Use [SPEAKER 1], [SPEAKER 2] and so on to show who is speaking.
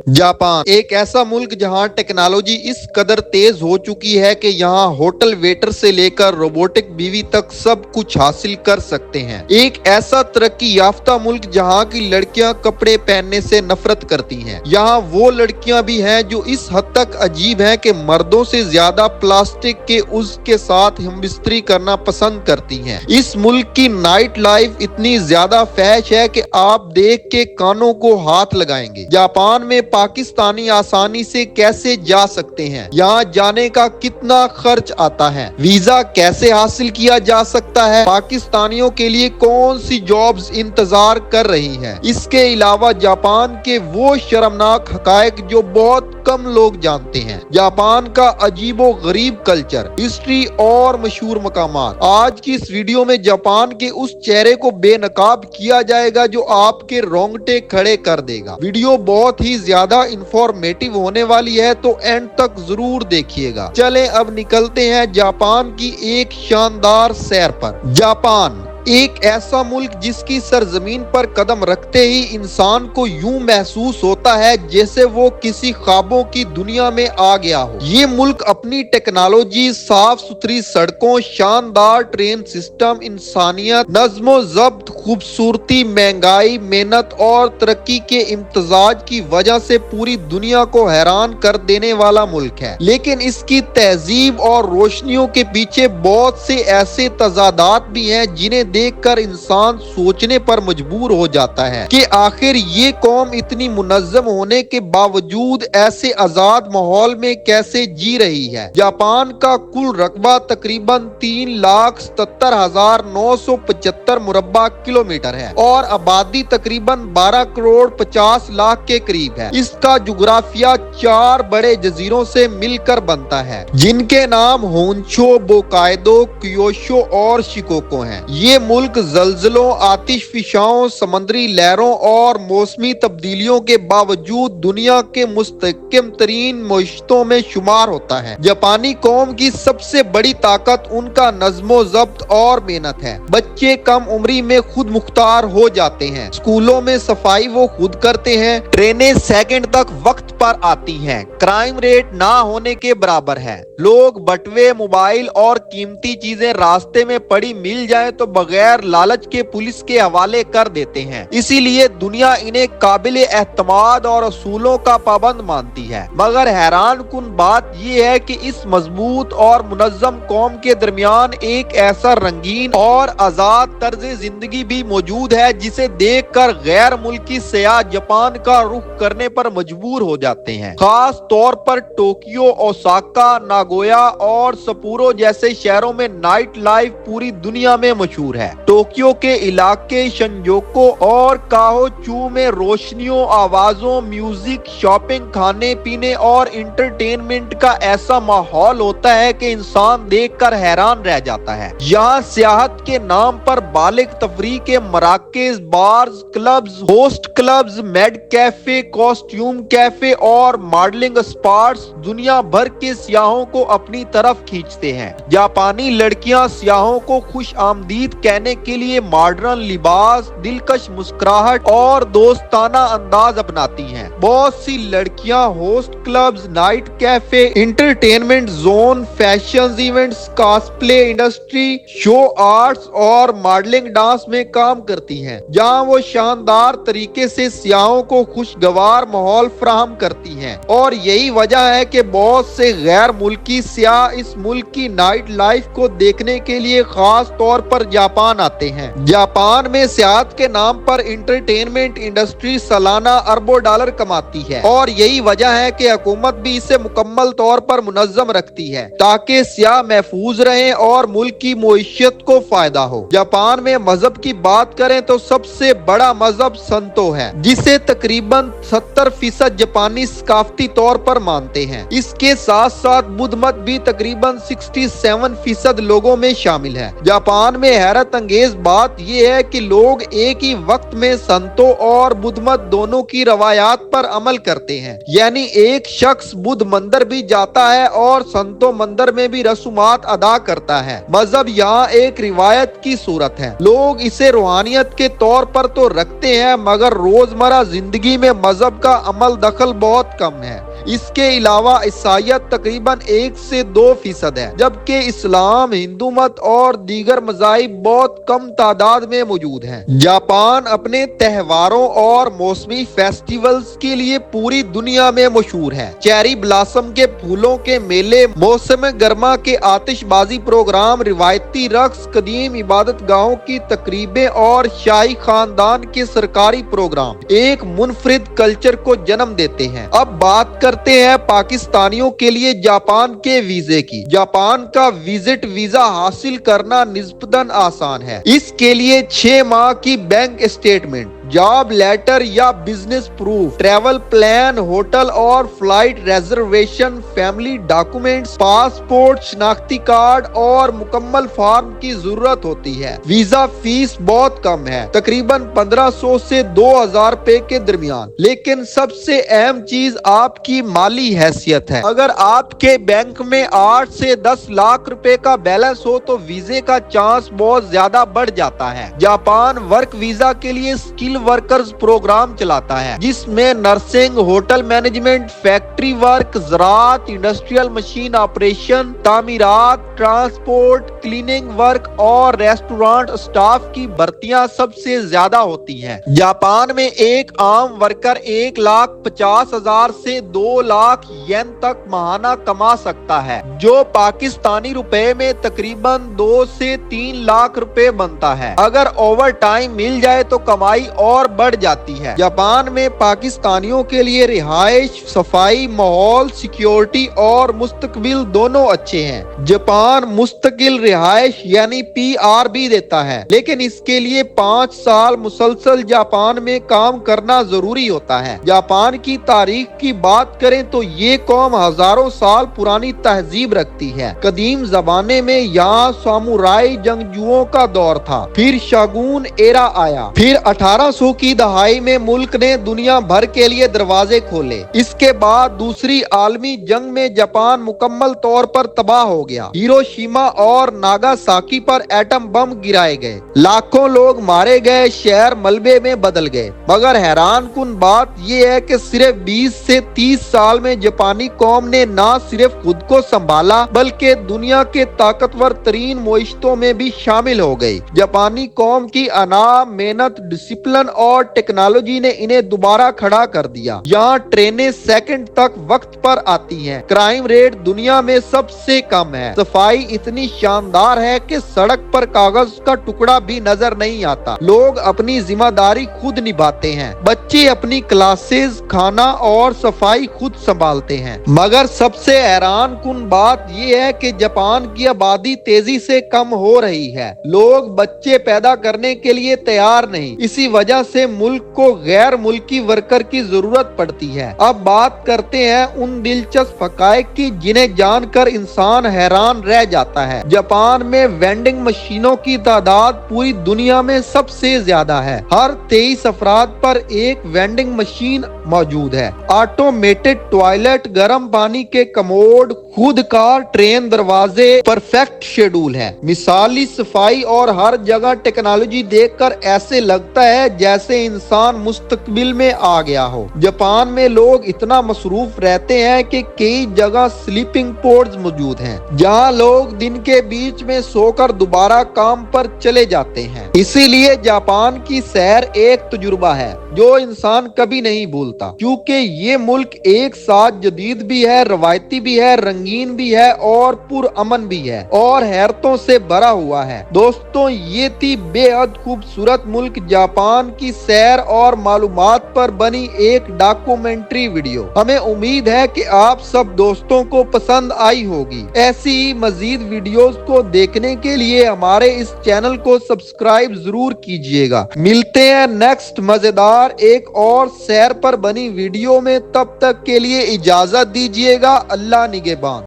[SPEAKER 1] Japan एक ऐसा मुल्क जहां टेक्नोलॉजी इस कदर तेज हो चुकी है कि यहां होटल वेटर से लेकर रोबोटिक बीवी तक सब कुछ हासिल कर सकते हैं। एक ऐसा तरक्की याफ्ता मुल्क जहां की लड़कियां कपड़े पहनने से नफरत करती हैं। यहाँ वो लड़कियां भी हैं जो इस हद तक अजीब हैं कि मर्दों से ज्यादा प्लास्टिक के उज़्व के साथ हमबिस्तरी करना पसंद करती हैं। इस मुल्क की नाइट लाइफ इतनी ज्यादा फैश है कि आप देख के कानों को हाथ लगाएंगे। जापान में पाकिस्तानी आसानी से कैसे जा सकते हैं, यहाँ जाने का कितना खर्च आता है, वीजा कैसे हासिल किया जा सकता है, पाकिस्तानियों के लिए कौन सी जॉब्स इंतजार कर रही हैं। इसके अलावा जापान के वो शर्मनाक हकायक जो बहुत कम लोग जानते हैं। जापान का अजीबो गरीब कल्चर, हिस्ट्री और मशहूर मकामात। आज की इस वीडियो में जापान के उस चेहरे को बेनकाब किया जाएगा जो आपके रोंगटे खड़े कर देगा। वीडियो बहुत ही ज्यादा इंफॉर्मेटिव होने वाली है, तो एंड तक जरूर देखिएगा। चलें अब निकलते हैं जापान की एक शानदार सैर पर। जापान एक ऐसा मुल्क जिसकी सरजमीन पर कदम रखते ही इंसान को यूं महसूस होता है जैसे वो किसी ख्वाबों की दुनिया में आ गया हो। ये मुल्क अपनी टेक्नोलॉजी, साफ सुथरी सड़कों, शानदार ट्रेन सिस्टम, इंसानियत, नज्मो ज़ब्त, खूबसूरती, महंगाई, मेहनत और तरक्की के इम्तजाज की वजह से पूरी दुनिया को हैरान कर देने वाला मुल्क है। लेकिन इसकी तहजीब और रोशनियों के पीछे बहुत से ऐसे तजादात भी हैं जिन्हें देखकर इंसान सोचने पर मजबूर हो जाता है कि आखिर ये कौम इतनी मुनज़्ज़म होने के बावजूद ऐसे आजाद माहौल में कैसे जी रही है। जापान का कुल रकबा तकरीबन 3,77,975 मुरब्बा किलोमीटर है और आबादी तकरीबन 12 करोड़ 50 लाख के करीब है। इसका जुग्राफिया 4 बड़े जजीरों से मिलकर बनता है जिनके नाम होंशो, बोकायदो, क्योशो और शिकोको हैं। ये मुल्क जल्जलों, आतिशफिशाओं, समंदरी लहरों और मौसमी तब्दीलियों के बावजूद दुनिया के मुस्तहकम तरीन मईशतों में शुमार होता है। जापानी कौम की सबसे बड़ी ताकत उनका नज़्मो ज़ब्त और मेहनत है। बच्चे कम उम्री में खुद मुख्तार हो जाते हैं, स्कूलों में सफाई वो खुद करते हैं, ट्रेनें सेकंड तक वक्त पर आती हैं, क्राइम रेट ना होने के बराबर है। लोग बटवे, मोबाइल और कीमती चीजें रास्ते में पड़ी मिल जाए तो बगैर लालच के पुलिस के हवाले कर देते हैं। इसीलिए दुनिया इन्हें काबिल एहतमाद और असूलों का पाबंद मानती है। मगर हैरान कुन बात यह है कि इस मजबूत और मुनज़्ज़म कौम के दरमियान एक ऐसा रंगीन और आजाद तर्ज जिंदगी भी मौजूद है जिसे देखकर गैर मुल्की सयाह जापान का रुख करने पर मजबूर हो जाते हैं। खास तौर पर टोक्यो, ओसाका, नागोया और सप्पोरो जैसे शहरों में नाइट लाइफ पूरी दुनिया में मशहूर है। टोक्यो के इलाके शिंजुकु और काहोचू में रोशनियों, आवाजों, म्यूजिक, शॉपिंग, खाने पीने और इंटरटेनमेंट का ऐसा माहौल होता है कि इंसान देखकर हैरान रह जाता है। यहाँ सियाहत के नाम पर बालिग तफरीह के मराकज़, bars, clubs, host clubs, maid cafe, costume cafe और मॉडलिंग स्पॉट्स दुनिया भर के सियाहों को अपनी तरफ खींचते हैं। जापानी लड़कियां सियाहों को खुश आमदीद कहने के लिए मॉडर्न लिबास, दिलकश मुस्कुराहट और दोस्ताना अंदाज अपनाती हैं। बहुत सी लड़कियां host clubs, night cafe, entertainment zone, fashion events, cosplay industry, show arts और मॉडलिंग डांस में काम करती हैं, जहां वो शानदार तरीके से सियाहों को खुशगवार माहौल फराहम करती हैं। और यही वजह है कि बहुत से गैर मुल्की सियाह इस मुल्क की नाइट लाइफ को देखने के लिए खास तौर पर जापान आते हैं। जापान में सियाहत के नाम पर इंटरटेनमेंट इंडस्ट्री सालाना अरबों डॉलर कमाती है और यही वजह है कि हुकूमत भी इसे मुकम्मल तौर पर मुनज़्ज़म रखती है ताकि सियाह महफूज रहें और मुल्क की मईशत को फायदा हो। जापान में मजहब की बात करें तो सबसे बड़ा मजहब संतो है जिसे तकरीबन 70% जापानी सकाफती तौर पर मानते हैं। इसके साथ साथ बुद्ध मत भी तकरीबन 67% लोगों में शामिल है। जापान में हैरत हैरत अंगेज बात यह है कि लोग एक ही वक्त में संतों और बुद्ध मत दोनों की रवायात पर अमल करते हैं। यानी एक शख्स बुद्ध मंदिर भी जाता है और संतों मंदिर में भी रसूमात अदा करता है। मजहब यहाँ एक रिवायत की सूरत है। लोग इसे रूहानियत के तौर पर तो रखते हैं, मगर रोजमर्रा जिंदगी में मजहब का अमल दखल बहुत कम है। इसके अलावा ईसाईयत तकरीबन 1 से 2% है, जबकि इस्लाम, हिंदू मत और दीगर मज़ाहिब बहुत कम तादाद में मौजूद हैं। जापान अपने त्योहारों और मौसमी फेस्टिवल्स के लिए पूरी दुनिया में मशहूर है। चेरी ब्लॉसम के फूलों के मेले, मौसम गर्मा के आतिशबाजी प्रोग्राम, रिवायती रक्स, कदीम इबादत गाहों की तकरीबें और शाही खानदान के सरकारी प्रोग्राम एक मुनफरिद कल्चर को जन्म देते हैं। अब बात करते हैं पाकिस्तानियों के लिए जापान के वीजे की। जापान का विजिट वीजा हासिल करना निस्बतन आसान है। इसके लिए 6 माह की बैंक स्टेटमेंट, जॉब लेटर या business proof, travel plan, hotel और flight reservation, family documents, passport, शनाख्ती कार्ड और मुकम्मल फॉर्म की जरूरत होती है। वीजा फीस बहुत कम है, तकरीबन 1500 से 2000 रुपए के दरमियान। लेकिन सबसे अहम चीज आपकी माली हैसियत है। अगर आपके बैंक में 8 से 10 लाख रुपए का बैलेंस हो तो वीजे का चांस बहुत ज्यादा बढ़ जाता है। जापान वर्क वीजा के लिए स्किल वर्कर्स प्रोग्राम चलाता है, जिसमें nursing, hotel management, factory work, ज़राअत, इंडस्ट्रियल मशीन ऑपरेशन, तामीरात, ट्रांसपोर्ट, क्लीनिंग वर्क और रेस्टोरेंट स्टाफ की भर्तियां सबसे ज्यादा होती हैं। जापान में एक आम वर्कर 1,50,000 से 2 लाख येन तक माहाना कमा सकता है, जो पाकिस्तानी रुपए में तकरीबन 2 से 3 लाख रुपए बनता है। अगर ओवर टाइम मिल जाए तो कमाई और बढ़ जाती है। जापान में पाकिस्तानियों के लिए रिहाइश, सफाई, माहौल, सिक्योरिटी और मुस्तकबिल दोनों अच्छे हैं। जापान मुस्तकिल रिहाइश यानी PR भी देता है, लेकिन इसके लिए 5 साल मुसलसल जापान में काम करना जरूरी होता है। जापान की तारीख की बात करें तो ये कौम हजारों साल पुरानी तहजीब रखती है। कदीम जमाने में यहाँ सामुराई जंगजुओं का दौर था, फिर शगुन एरा आया, फिर 1800 की दहाई में मुल्क ने दुनिया भर के लिए दरवाजे खोले। इसके बाद दूसरी आलमी जंग में जापान मुकम्मल तौर पर तबाह हो गया। हिरोशिमा और नागासाकी पर एटम बम गिराए गए, लाखों लोग मारे गए, शहर मलबे में बदल गए। मगर हैरान कुन बात यह है कि सिर्फ 20 से 30 साल में जापानी कौम ने न सिर्फ खुद को संभाला बल्कि दुनिया के ताकतवर तरीन मुआशरों में भी शामिल हो गई। जापानी कौम की अना, मेहनत, डिसिप्लिन और टेक्नोलॉजी ने इन्हें दोबारा खड़ा कर दिया। यहाँ ट्रेनें सेकंड तक वक्त पर आती हैं, क्राइम रेट दुनिया में सबसे कम है, सफाई इतनी शानदार है कि सड़क पर कागज का टुकड़ा भी नजर नहीं आता। लोग अपनी जिम्मेदारी खुद निभाते हैं, बच्चे अपनी क्लासेस, खाना और सफाई खुद संभालते हैं। मगर सबसे हैरान कुन बात यह है कि जापान की आबादी तेजी से कम हो रही है। लोग बच्चे पैदा करने के लिए तैयार नहीं, इसी वजह से मुल्क को गैर मुल्की वर्कर की जरूरत पड़ती है। अब बात करते हैं उन दिलचस्प हकायक की जिन्हें जानकर इंसान हैरान रह जाता है। जापान में वेंडिंग मशीनों की तादाद पूरी दुनिया में सबसे ज्यादा है। हर 23 अफराद पर एक वेंडिंग मशीन मौजूद है। ऑटोमेटेड टॉयलेट, गर्म पानी के कमोड, खुद कार, ट्रेन दरवाजे, परफेक्ट शेड्यूल है। मिसाली सफाई और हर जगह टेक्नोलॉजी देखकर ऐसे लगता है जैसे इंसान मुस्तकबिल में आ गया हो। जापान में लोग इतना मसरूफ रहते हैं कि कई जगह स्लीपिंग पोड्स मौजूद हैं, जहां लोग दिन के बीच में सोकर दोबारा काम पर चले जाते हैं। इसीलिए जापान की सैर एक तजुर्बा है जो इंसान कभी नहीं भूलता, क्योंकि ये मुल्क एक साथ जदीद भी है, रवायती भी है, रंगीन भी है और पुरअमन भी है और हैरतों से भरा हुआ है। दोस्तों, ये थी बेहद खूबसूरत मुल्क जापान की सैर और मालूमात पर बनी एक डॉक्यूमेंट्री वीडियो। हमें उम्मीद है कि आप सब दोस्तों को पसंद आई होगी। ऐसी ही मजीद वीडियोस को देखने के लिए हमारे इस चैनल को सब्सक्राइब जरूर कीजिएगा। मिलते हैं नेक्स्ट मजेदार एक और सैर पर बनी वीडियो में, तब तक के लिए इजाजत दीजिएगा। अल्लाह निगहबान।